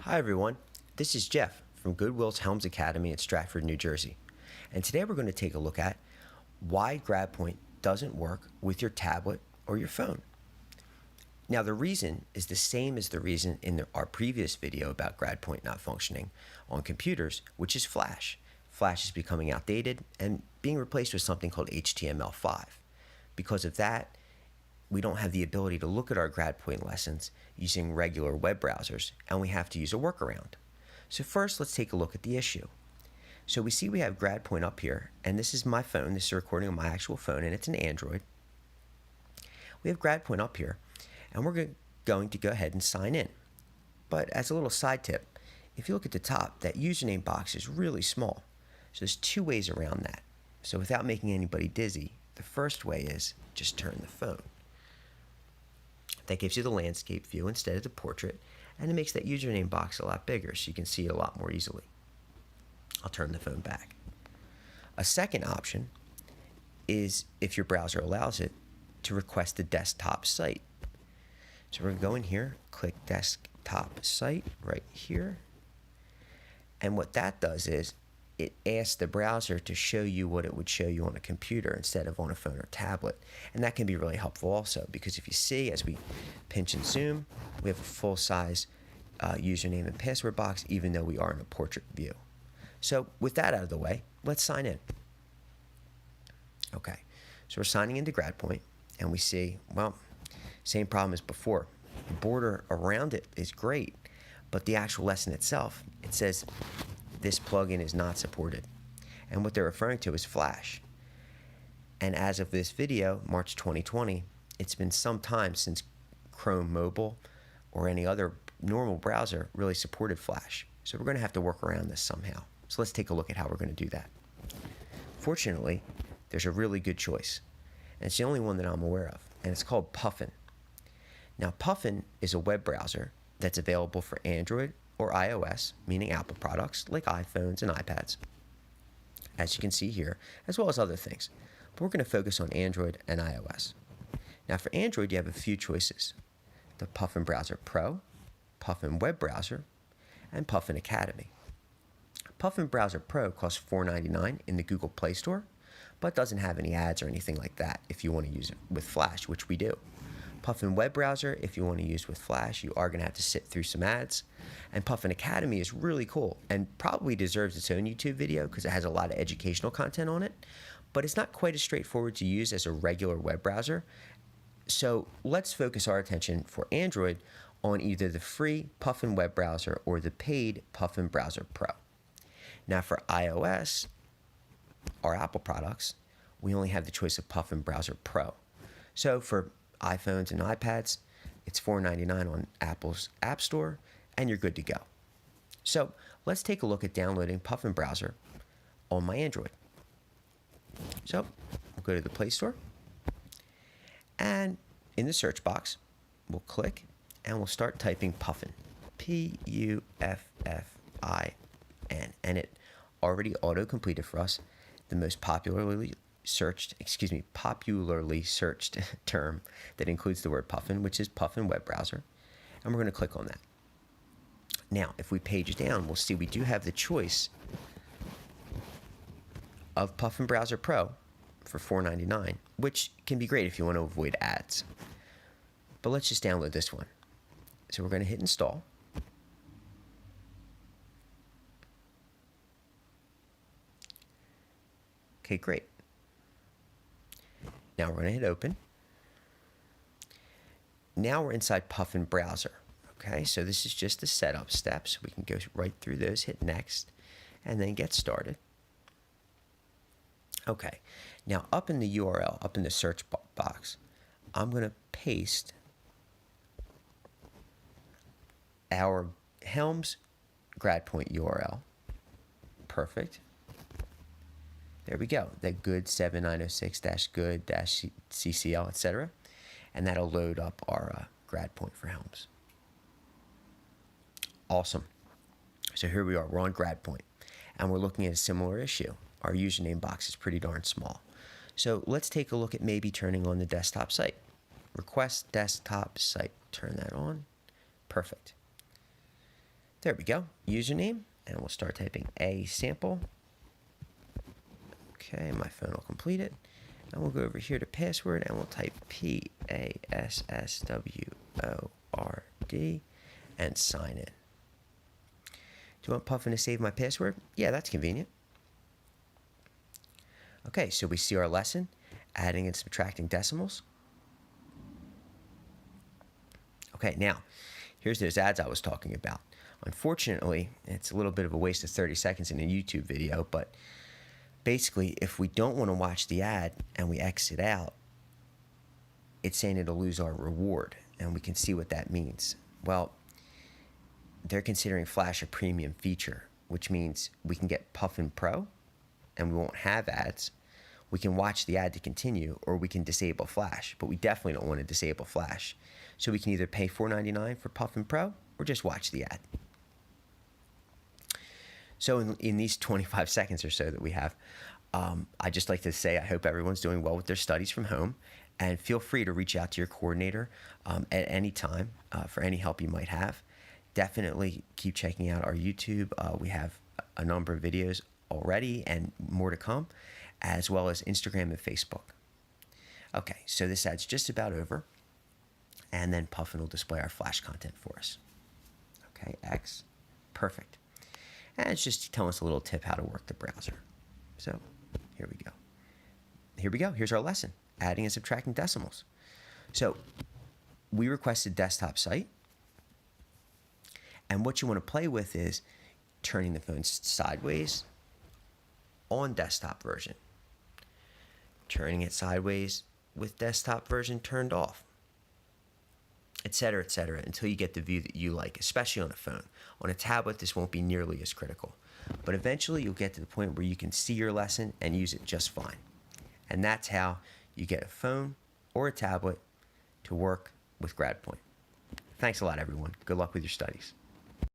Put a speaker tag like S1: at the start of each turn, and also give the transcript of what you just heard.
S1: Hi everyone, this is Jeff from Goodwill's Helms Academy in Stratford, New Jersey. And today we're going to take a look at why GradPoint doesn't work with your tablet or your phone. Now the reason is the same as the reason in our previous video about GradPoint not functioning on computers, which is Flash. Flash is becoming outdated and being replaced with something called HTML5. Because of that, we don't have the ability to look at our GradPoint lessons using regular web browsers, and we have to use a workaround. So first, let's take a look at the issue. So we see we have GradPoint up here, and this is my phone. This is a recording on my actual phone, and it's an Android. We have GradPoint up here, and we're going to go ahead and sign in. But as a little side tip, if you look at the top, that username box is really small. So there's two ways around that. So without making anybody dizzy, the first way is just turn the phone. That gives you the landscape view instead of the portrait, and it makes that username box a lot bigger so you can see it a lot more easily. I'll turn the phone back. A second option is, if your browser allows it, to request the desktop site. So we're going to go in here, click desktop site right here, and what that does is it asks the browser to show you what it would show you on a computer instead of on a phone or tablet. And that can be really helpful also, because if you see, as we pinch and zoom, we have a full-size username and password box, even though we are in a portrait view. So with that out of the way, let's sign in. Okay, so we're signing into GradPoint, and we see, well, same problem as before. The border around it is great, but the actual lesson itself, it says this plugin is not supported. And what they're referring to is Flash. And as of this video, March 2020, it's been some time since Chrome Mobile or any other normal browser really supported Flash. So we're going to have to work around this somehow. So let's take a look at how we're going to do that. Fortunately, there's a really good choice. And it's the only one that I'm aware of. And it's called Puffin. Now, Puffin is a web browser that's available for Android or iOS, meaning Apple products like iPhones and iPads, as you can see here, as well as other things. But we're going to focus on Android and iOS. Now for Android, you have a few choices: the Puffin Browser Pro, Puffin Web Browser, and Puffin Academy. Puffin Browser Pro costs $4.99 in the Google Play Store, but doesn't have any ads or anything like that if you want to use it with Flash, which we do. Puffin Web Browser, if you want to use with Flash, you are going to have to sit through some ads. And Puffin Academy is really cool and probably deserves its own YouTube video because it has a lot of educational content on it. But it's not quite as straightforward to use as a regular web browser. So let's focus our attention for Android on either the free Puffin Web Browser or the paid Puffin Browser Pro. Now for iOS, our Apple products, we only have the choice of Puffin Browser Pro. So for iPhones and iPads, it's $4.99 on Apple's App Store, and you're good to go. So let's take a look at downloading Puffin Browser on my Android. So we'll go to the Play Store, and in the search box, we'll click, and we'll start typing Puffin, Puffin, and it already auto-completed for us the most popularly searched term that includes the word Puffin, which is Puffin Web Browser, and we're going to click on that. Now, if we page down, we'll see we do have the choice of Puffin Browser Pro for $4.99, which can be great if you want to avoid ads. But let's just download this one. So we're going to hit install. Okay, great. Now we're going to hit open. Now we're inside Puffin Browser. Okay, so this is just the setup steps. We can go right through those, hit next, and then get started. Okay, now up in the URL, up in the search box, I'm going to paste our Helms GradPoint URL. Perfect. There we go, that good 7906-good-CCL, etc. And that'll load up our GradPoint for Helms. Awesome. So here we are, we're on GradPoint, and we're looking at a similar issue. Our username box is pretty darn small. So let's take a look at maybe turning on the desktop site. Request desktop site, turn that on. Perfect. There we go. Username, and we'll start typing a sample. Okay, my phone will complete it. And we'll go over here to password, and we'll type PASSWORD and sign in. Do you want Puffin to save my password? Yeah, that's convenient. Okay, so we see our lesson, adding and subtracting decimals. Okay, now, here's those ads I was talking about. Unfortunately, it's a little bit of a waste of 30 seconds in a YouTube video, but basically, if we don't want to watch the ad and we exit out, it's saying it'll lose our reward, and we can see what that means. Well, they're considering Flash a premium feature, which means we can get Puffin Pro, and we won't have ads. We can watch the ad to continue, or we can disable Flash, but we definitely don't want to disable Flash. So we can either pay $4.99 for Puffin Pro, or just watch the ad. So in these 25 seconds or so that we have, I'd just like to say I hope everyone's doing well with their studies from home, and feel free to reach out to your coordinator at any time for any help you might have. Definitely keep checking out our YouTube. We have a number of videos already and more to come, as well as Instagram and Facebook. Okay, so this ad's just about over, and then Puffin will display our Flash content for us. Okay, X, perfect. And it's just telling us a little tip how to work the browser. So here we go. Here we go. Here's our lesson, adding and subtracting decimals. So we requested desktop site. And what you want to play with is turning the phone sideways on desktop version. Turning it sideways with desktop version turned off, etc., until you get the view that you like, especially on a phone. On a tablet, this won't be nearly as critical. But eventually, you'll get to the point where you can see your lesson and use it just fine. And that's how you get a phone or a tablet to work with GradPoint. Thanks a lot, everyone. Good luck with your studies.